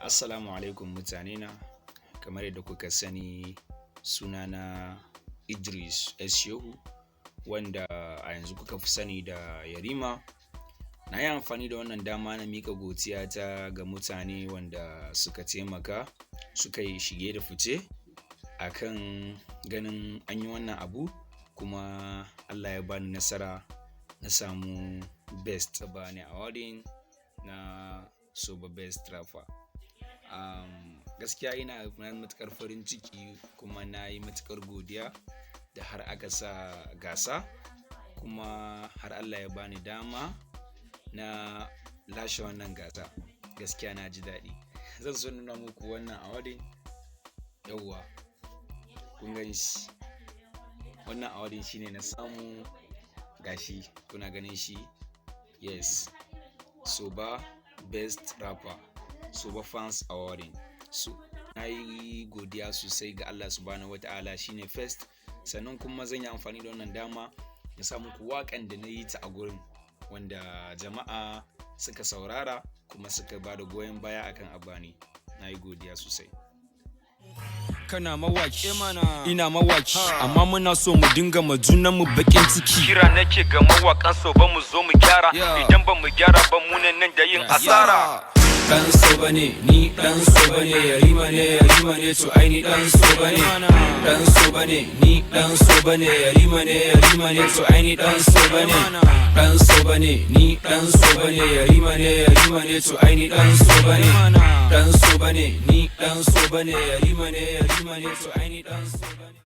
Assalamu alaikum mutanena, kamar yadda kuka sani sunana Idris S. Shehu wanda a yanzu kuka fi sani da Yarima. Na yi amfani da wannan dama na miƙa godiyata ga mutane wanda suka taimaka suka yi shige da fice akan ganin an yi wannan abu, kuma Allah ya bani nasara na samu best bani awarding na Soba Best Rapper. Gaskiya ina matuƙar farin ciki kuma na yi matuƙar godiya da har aka sa gasa, kuma har Allah ya bani dama na lashe wannan gasa. Gaskiya na ji daɗi. Zan so nuna muku wannan awarding. Yawwa, kun gan shi. Wannan awarding shine na samu, gashi kuna ganin shi. Yes, Soba Best Rapper, Soba Fans Awarding. So na yi godiya sosai ga Allah subhanahu wata'ala, shine first. Sannan kuma zan yi amfani da wannan dama na sa muku waƙan da na yi ta a gurin, wanda jama'a suka saurara kuma suka ba da goyon baya akan abani. Na yi godiya sosai. Kana mawaki ina mawaki, amma muna so mu dinga ma junan mu bakin ciki. Kira nake ga mawakan Soba mu zo mu gyara, idan ba mu gyara ba mu nan da yin asara. Dan Soba ne, ni dan Soba ne, Yarima ne, to ai ni dan Soba ne. Dan Soba ne, ni dan Soba ne, Yarima ne, to ai ni dan Soba ne. Dan Soba ne, ni dan Soba ne, Yarima ne, to ai ni dan Soba ne. Dan Soba ne, ni dan Soba ne, Yarima ne, to ai ni dan Soba ne.